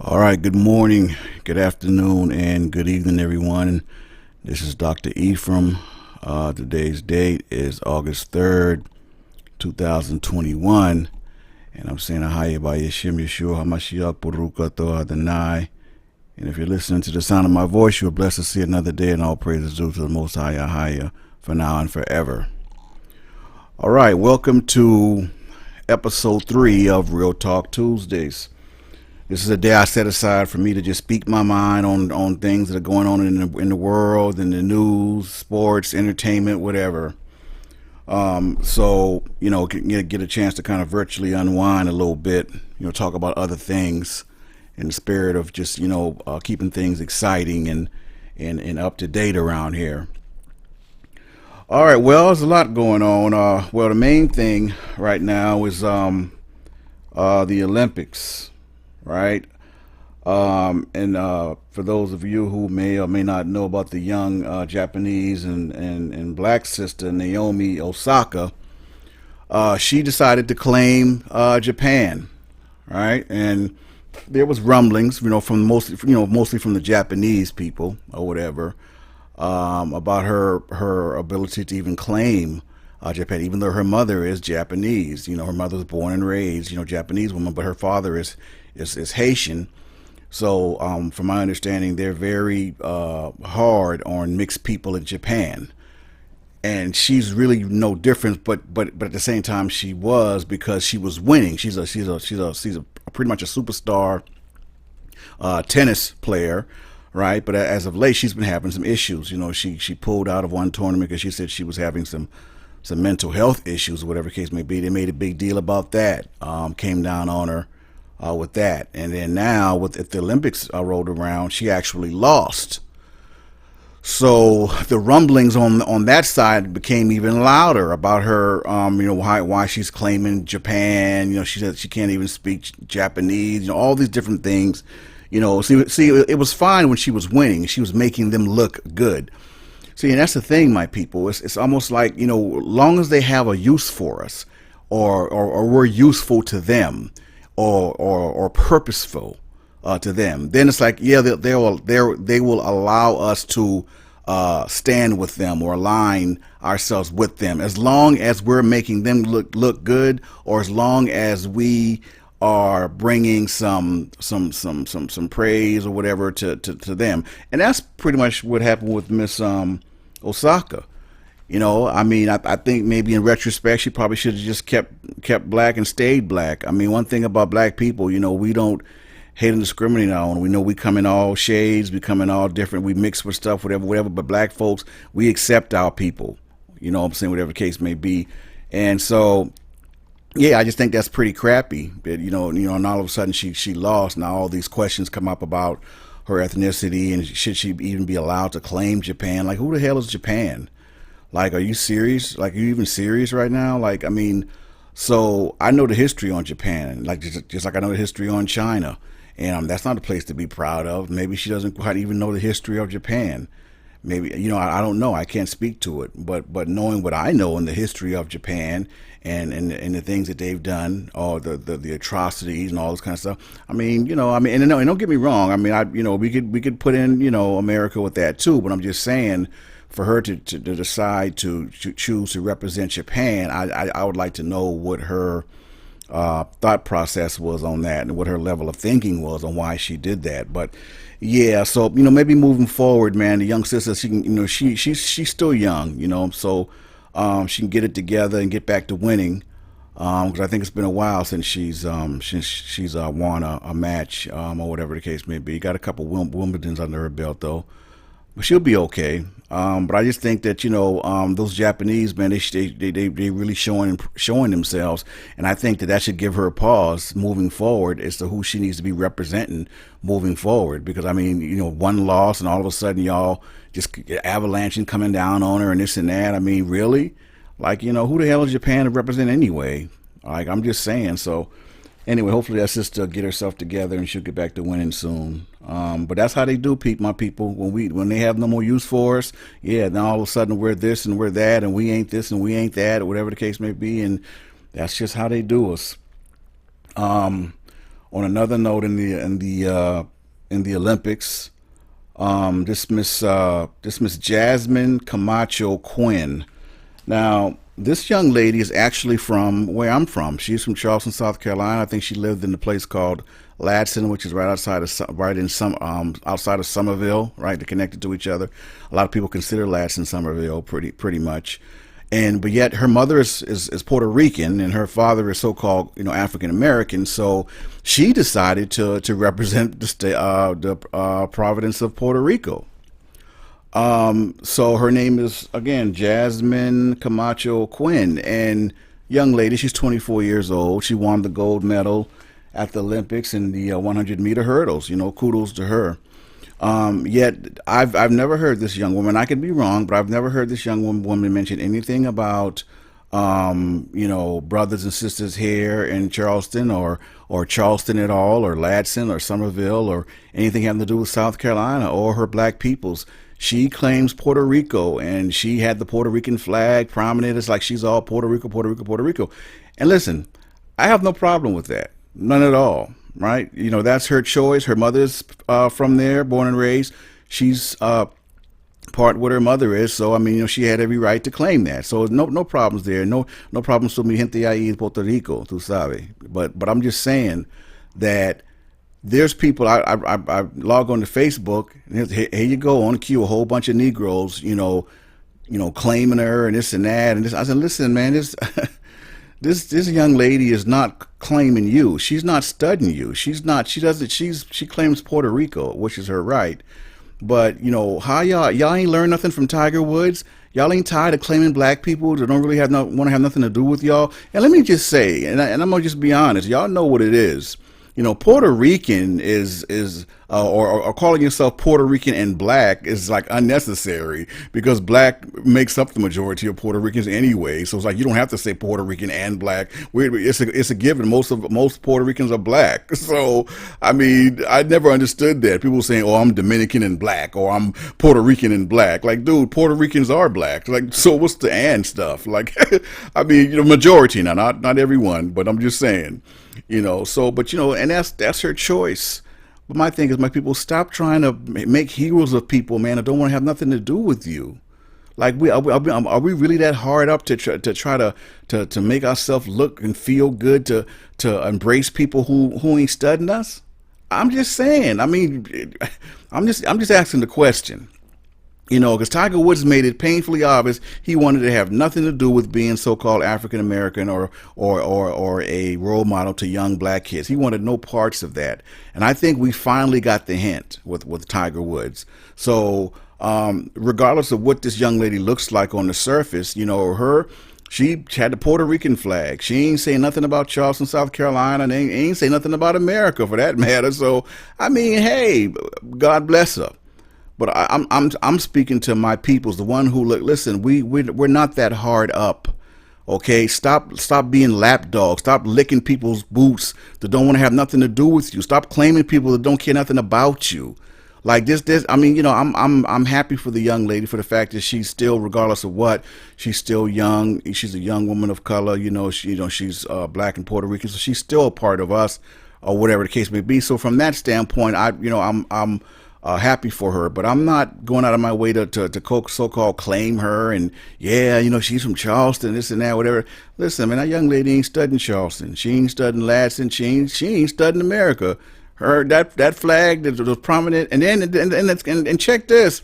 All right, good morning, good afternoon, and good evening, everyone. This is Dr. Ephraim. Today's date is August 3rd, 2021. And I'm saying Ahaya by Yeshim Yeshua HaMashiach Baruch Atah Adonai. And if you're listening to the sound of my voice, you're blessed to see another day, and all praises due to the Most High Ahaya for now and forever. All right, welcome to episode 3 of Real Talk Tuesdays. This is a day I set aside for me to just speak my mind on things that are going on in the world, in the news, sports, entertainment, whatever. So, get a chance to kind of virtually unwind a little bit, talk about other things in the spirit of just, keeping things exciting and up to date around here. All right, well, there's a lot going on. The main thing right now is the Olympics, right? And for those of you who may or may not know about the young Japanese and black sister Naomi Osaka, she decided to claim Japan, right? And there was rumblings, from mostly from the Japanese people or whatever, about her ability to even claim Japan, even though her mother is Japanese. Her mother was born and raised, Japanese woman, but her father is Haitian. So, from my understanding, they're very hard on mixed people in Japan, and she's really no different. But at the same time, she was, because she was winning. She's pretty much a superstar tennis player, right? But as of late, she's been having some issues. She pulled out of one tournament because she said she was having some mental health issues, or whatever the case may be. They made a big deal about that. Came down on her with that, and then now if the Olympics rolled around, she actually lost. So the rumblings on that side became even louder about her. Why she's claiming Japan. She said she can't even speak Japanese. All these different things. See, it was fine when she was winning. She was making them look good. See, and that's the thing, my people. It's almost like, long as they have a use for us, or we're useful to them, or purposeful to them, then it's like, yeah, they will allow us to stand with them or align ourselves with them, as long as we're making them look good, or as long as we are bringing some praise or whatever to them. And that's pretty much what happened with Miss Osaka. I think maybe in retrospect, she probably should have just kept black and stayed black. One thing about black people, we don't hate and discriminate on. We know we come in all shades, we come in all different, we mix with stuff, whatever. But black folks, we accept our people. What I'm saying, whatever the case may be. And so, yeah, I just think that's pretty crappy. That, and all of a sudden she lost. Now all these questions come up about her ethnicity, and should she even be allowed to claim Japan? Like, who the hell is Japan? Like, are you serious? Like, are you even serious right now? Like, so I know the history on Japan, like just like I know the history on China, and that's not a place to be proud of. Maybe she doesn't quite even know the history of Japan. Maybe, I don't know. I can't speak to it, but knowing what I know in the history of Japan and the things that they've done, or the atrocities and all this kind of stuff. And don't get me wrong. We could put in, America with that too. But I'm just saying, for her to decide to choose to represent Japan, I would like to know what her thought process was on that, and what her level of thinking was on why she did that. But yeah, so maybe moving forward, man, the young sister, she can, she's still young, so she can get it together and get back to winning. Because I think it's been a while since she's won a match, or whatever the case may be. Got a couple Wimbledons under her belt though. But she'll be okay. But I just think that those Japanese, man, they really showing themselves, and I think that should give her a pause moving forward as to who she needs to be representing moving forward. Because one loss, and all of a sudden y'all just avalanching coming down on her and this and that. Really, like, who the hell is Japan to represent anyway? Like, I'm just saying. So anyway, hopefully that sister will get herself together and she'll get back to winning soon. But that's how they do, my people. When they have no more use for us, yeah, then all of a sudden we're this and we're that, and we ain't this and we ain't that, or whatever the case may be, and that's just how they do us. On another note, in the Olympics, this Miss Jasmine Camacho Quin. Now, this young lady is actually from where I'm from. She's from Charleston, South Carolina. I think she lived in a place called Ladson, which is right outside of outside of Somerville, right? They're connected to each other. A lot of people consider Ladson Somerville pretty much. And but yet her mother is Puerto Rican and her father is so-called African American. So she decided to represent the province of Puerto Rico. So her name is again Jasmine Camacho Quin, and young lady, she's 24 years old. She won the gold medal at the Olympics in the 100-meter hurdles. Kudos to her. Yet I've never heard this young woman. I could be wrong, but I've never heard this young woman mention anything about brothers and sisters here in Charleston or Charleston at all, or Ladson or Somerville or anything having to do with South Carolina or her black peoples. She claims Puerto Rico, and she had the Puerto Rican flag prominent. It's like she's all Puerto Rico, Puerto Rico, Puerto Rico. And listen, I have no problem with that. None at all, right? That's her choice. Her mother's from there, born and raised. She's part what her mother is. So, I mean, she had every right to claim that. So no problems there. No problems with mi gente ahí en Puerto Rico, tú sabes. But I'm just saying that there's people. I log on to Facebook, and here you go on cue, a whole bunch of Negroes, claiming her and this and that. And this, I said, listen, man, this this young lady is not claiming you. She's not studying you. She's not. She doesn't. She claims Puerto Rico, which is her right. But how y'all ain't learned nothing from Tiger Woods. Y'all ain't tired of claiming black people that don't really want to have nothing to do with y'all. And let me just say, and I'm gonna just be honest. Y'all know what it is. Puerto Rican or calling yourself Puerto Rican and black is like unnecessary, because black makes up the majority of Puerto Ricans anyway. So it's like you don't have to say Puerto Rican and black. It's a given. Most Puerto Ricans are black. So I mean, I never understood that. People saying, "Oh, I'm Dominican and black," or "I'm Puerto Rican and black." Like, dude, Puerto Ricans are black. Like, so what's the and stuff? Like, I mean, majority now, not everyone, but I'm just saying. And that's her choice. But my thing is, my people, stop trying to make heroes of people, man, that don't want to have nothing to do with you. Like, are we really that hard up to try to make ourselves look and feel good, to embrace people who ain't studying us? I'm just saying. I mean, I'm just asking the question. Because Tiger Woods made it painfully obvious he wanted to have nothing to do with being so-called African American or a role model to young black kids. He wanted no parts of that, and I think we finally got the hint with Tiger Woods. So, regardless of what this young lady looks like on the surface, she had the Puerto Rican flag. She ain't saying nothing about Charleston, South Carolina, and ain't saying nothing about America for that matter. So, I mean, hey, God bless her. But I'm speaking to my peoples, the one who listen. We're not that hard up, okay? Stop being lapdogs. Stop licking people's boots that don't want to have nothing to do with you. Stop claiming people that don't care nothing about you. Like this. I mean, I'm happy for the young lady, for the fact that she's still, regardless of what, she's still young. She's a young woman of color. She's black and Puerto Rican, so she's still a part of us, or whatever the case may be. So from that standpoint, I'm happy for her, but I'm not going out of my way to so-called claim her and she's from Charleston, this and that, whatever. Listen, man, that young lady ain't studying Charleston. She ain't studying Ladson. She ain't studying America. Her that flag that was prominent, and check this.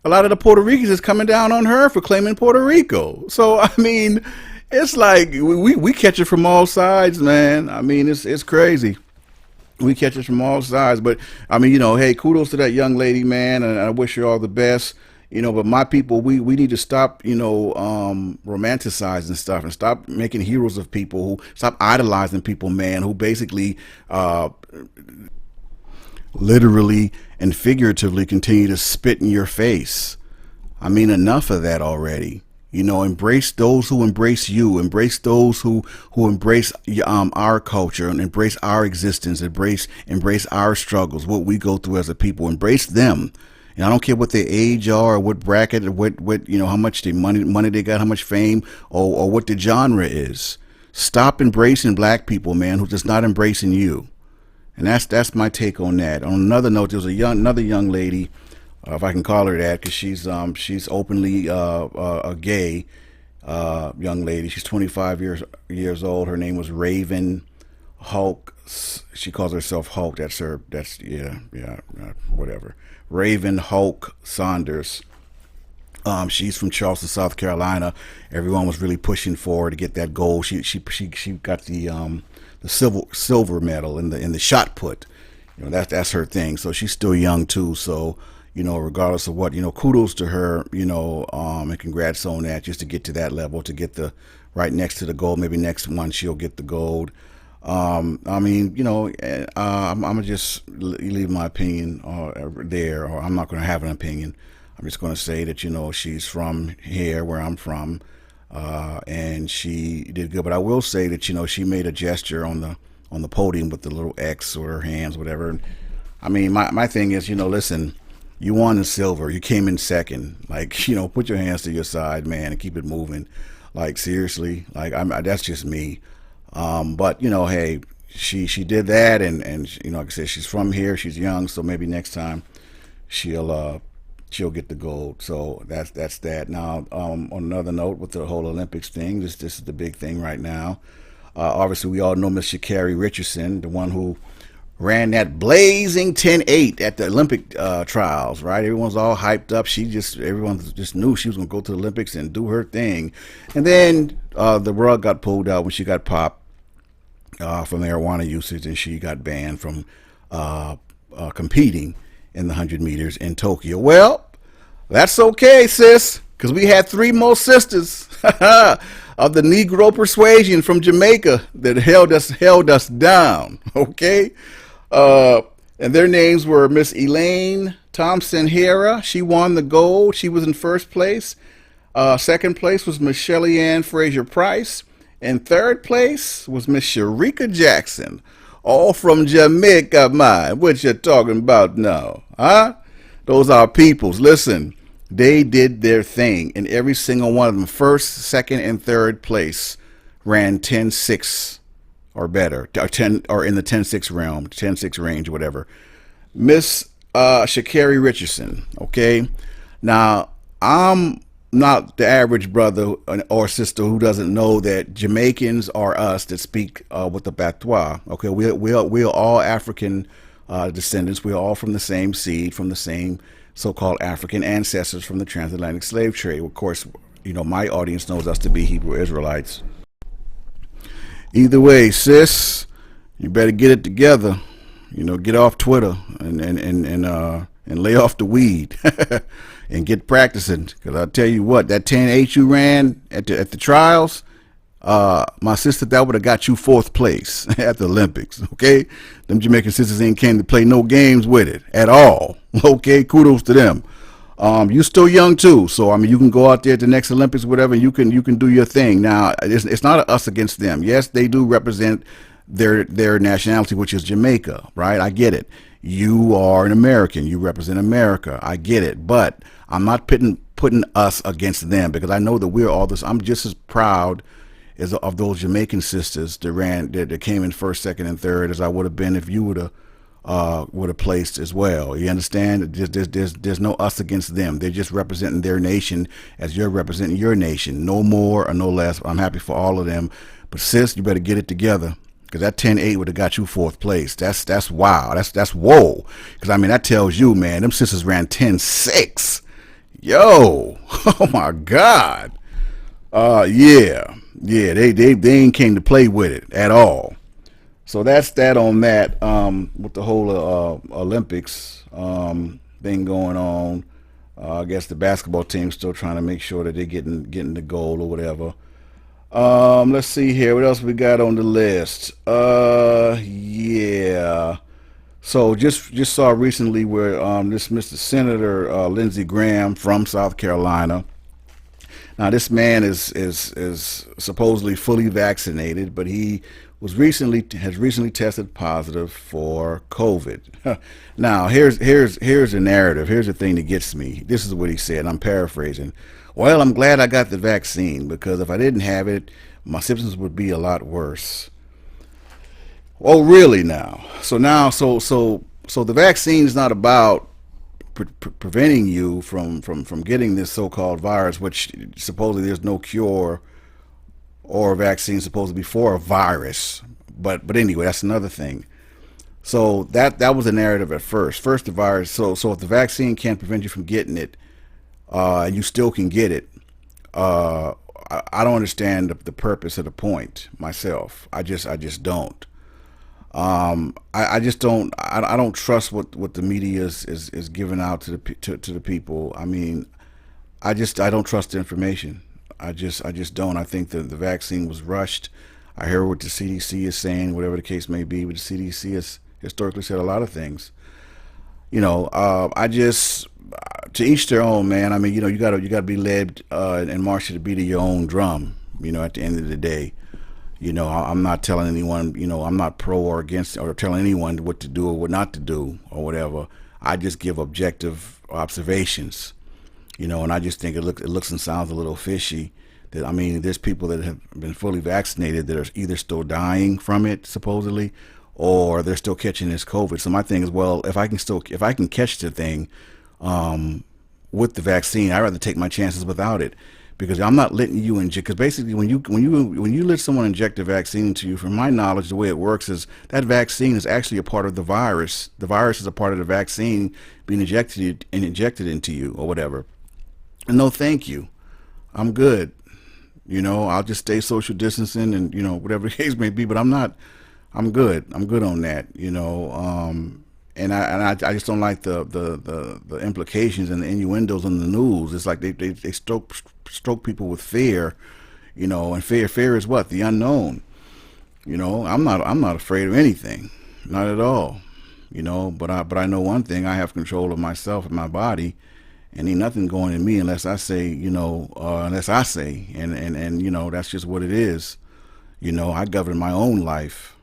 A lot of the Puerto Ricans is coming down on her for claiming Puerto Rico. So I mean, it's like we catch it from all sides, man. I mean, it's crazy. We catch it from all sides. But I mean, hey, kudos to that young lady, man, and I wish her all the best. But my people, we need to stop, romanticizing stuff and stop making heroes of people, stop idolizing people, man, who basically literally and figuratively continue to spit in your face. I mean, enough of that already. Embrace those who embrace you. Embrace those who embrace our culture and embrace our existence. Embrace our struggles, what we go through as a people. Embrace them. And I don't care what their age are, or what bracket, or what how much money they got, how much fame, or what the genre is. Stop embracing black people, man, who's just not embracing you. And that's my take on that. On another note, there's another young lady, if I can call her that, because she's openly a gay young lady. She's 25 years old. Her name was Raven Hulk. She calls herself Hulk. That's her. That's whatever. Raven Hulk Saunders. She's from Charleston, South Carolina. Everyone was really pushing for her to get that gold. She got the silver medal in the shot put. That's her thing. So she's still young too. So regardless of what, kudos to her. And congrats on that. Just to get to that level, to get the right next to the gold. Maybe next one she'll get the gold. I'm gonna just leave my opinion there, or I'm not gonna have an opinion. I'm just going to say that, she's from here, where I'm from, and she did good. But I will say that, she made a gesture on the podium with the little X or her hands, whatever. I mean, my thing is, listen, you won the silver. You came in second. Like, put your hands to your side, man, and keep it moving. Like, seriously, like, that's just me. But, hey, she did that, and like I said, she's from here. She's young, so maybe next time she'll get the gold. So that's that. Now, on another note, with the whole Olympics thing, this is the big thing right now. Obviously, we all know Miss Sha'Carri Richardson, the one who ran that blazing 10.8 at the Olympic trials, right? Everyone's all hyped up. Everyone just knew she was going to go to the Olympics and do her thing. And then the rug got pulled out when she got popped for marijuana usage, and she got banned from competing in the 100 meters in Tokyo. Well, that's okay, sis, because we had 3 more sisters of the Negro persuasion from Jamaica that held us down, okay? And their names were Miss Elaine Thompson Hera. She won the gold. She was in first place. Second place was Miss Shelly Ann Fraser Price. And third place was Miss Sharika Jackson. All from Jamaica, man. What you talking about now? Huh? Those are peoples. Listen, they did their thing. And every single one of them, first, second, and third place, ran 10.6 or better. Or in the 10.6 realm, 10.6 range, whatever. Miss Sha'Carri Richardson, okay? Now, I'm not the average brother or sister who doesn't know that Jamaicans are us that speak with the patois. Okay, we're all African descendants. We're all from the same seed, from the same so-called African ancestors from the transatlantic slave trade. Of course, my audience knows us to be Hebrew Israelites. Either way, sis, you better get it together. Get off Twitter and lay off the weed. And get practicing, because I'll tell you what, that 10.8 you ran at the trials, my sister, that would have got you 4th place at the Olympics, okay? Them Jamaican sisters ain't came to play no games with it at all, okay? Kudos to them. You still young too, so you can go out there at the next Olympics, whatever. You can do your thing. Now, it's not us against them. Yes, they do represent their nationality, which is Jamaica, right? I get it. You are an American. You represent America. I get it. But I'm not putting us against them, because I know that we're all this. I'm just as proud of those Jamaican sisters that came in first, second, and third as I would have been if you would have placed as well. You understand? There's no us against them. They're just representing their nation as you're representing your nation. No more or no less. I'm happy for all of them. But sis, you better get it together. Because that 10.8 would have got you 4th place. That's wow. That's whoa. Because that tells you, man, them sisters ran 10.6. Yo, oh my God. Yeah. They ain't came to play with it at all. So that's that on that. With the whole Olympics thing going on. I guess the basketball team's still trying to make sure that they're getting the goal or whatever. Let's see here. What else we got on the list? Yeah. So just saw recently where this Mr. Senator Lindsey Graham from South Carolina. Now this man is supposedly fully vaccinated, but he has recently tested positive for COVID. Now here's the narrative. Here's the thing that gets me. This is what he said. I'm paraphrasing. Well, I'm glad I got the vaccine, because if I didn't have it, my symptoms would be a lot worse. Oh, really? So the vaccine is not about preventing you from getting this so-called virus, which supposedly there's no cure or vaccine supposed to be for a virus. But anyway, that's another thing. So that was the narrative at first. First the virus. So if the vaccine can't prevent you from getting it, and you still can get it, uh, I don't understand the purpose of the point myself. I just don't. I just don't. I don't trust what the media is giving out to to the people. I mean, I don't trust the information. I just don't. I think the vaccine was rushed. I hear what the CDC is saying, whatever the case may be. But the CDC has historically said a lot of things. I just to each their own, man. I mean, you gotta be led and march to the beat of your own drum. At the end of the day, I'm not telling anyone. I'm not pro or against or telling anyone what to do or what not to do or whatever. I just give objective observations. And I just think it looks and sounds a little fishy. That I mean, there's people that have been fully vaccinated that are either still dying from it supposedly, or they're still catching this COVID. So my thing is, well, if I can catch the thing with the vaccine, I'd rather take my chances without it, because I'm not letting you inject. Because basically, when you let someone inject a vaccine into you, from my knowledge, the way it works is that vaccine is actually a part of the virus. The virus is a part of the vaccine being injected into you or whatever. And no, thank you. I'm good. I'll just stay social distancing and whatever the case may be. But I'm not. I'm good. I'm good on that. And I just don't like the implications and the innuendos on the news. It's like they stroke people with fear, and fear is what? The unknown. I'm not afraid of anything, not at all. But I know one thing: I have control of myself and my body, and ain't nothing going in me unless I say, and that's just what it is. I govern my own life.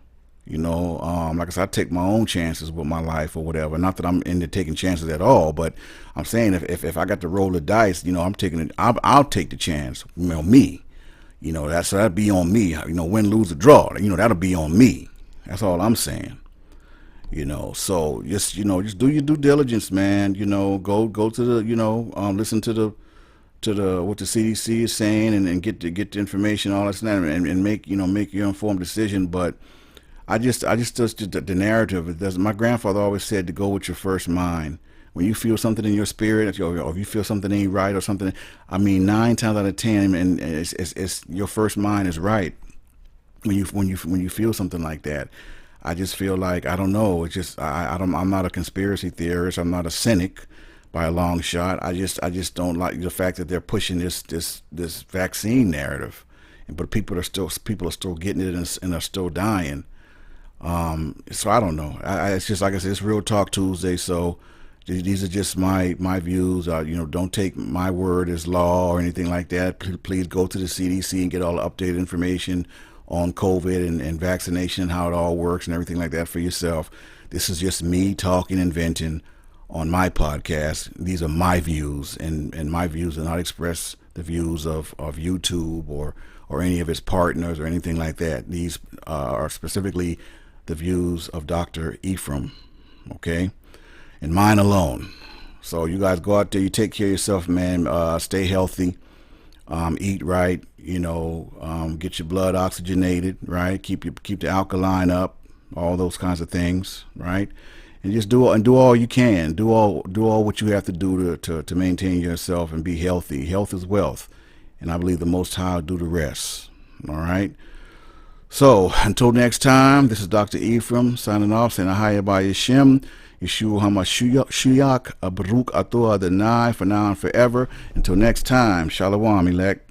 Like I said, I take my own chances with my life or whatever. Not that I'm into taking chances at all, but I'm saying if I got to roll the dice, I'm taking it. I'll take the chance. Me. That'd be on me. Win, lose, or draw. That'll be on me. That's all I'm saying. So just do your due diligence, man. Go to the listen to the what the CDC is saying, and get the information, all that, and make your informed decision. But I just the narrative. It doesn't. My grandfather always said to go with your first mind. When you feel something in your spirit, or if you feel something ain't right or something, I mean, 9 times out of 10, and it's your first mind is right. When you feel something like that, I just feel like, I don't know. It's just I'm not a conspiracy theorist. I'm not a cynic by a long shot. I just don't like the fact that they're pushing this vaccine narrative, but people are still getting it and are still dying. So I don't know. It's just like I said, it's Real Talk Tuesday. So these are just my views. Don't take my word as law or anything like that. Please go to the CDC and get all the updated information on COVID and vaccination and how it all works and everything like that for yourself. This is just me talking and venting on my podcast. These are my views, and my views do not express the views of YouTube or any of its partners or anything like that. These are specifically the views of Dr. Ephraim, okay? And mine alone. So you guys go out there, you take care of yourself, man. Stay healthy, eat right, get your blood oxygenated, right? Keep the alkaline up, all those kinds of things, right? And just do all you can. Do all what you have to do to maintain yourself and be healthy. Health is wealth, and I believe the Most High will do the rest. All right. So until next time, this is Dr. Ephraim signing off, saying Ahaya by Yeshem, Yeshua HaMashiach, Baruch Atah Adonai, for now and forever. Until next time, Shalom, elect.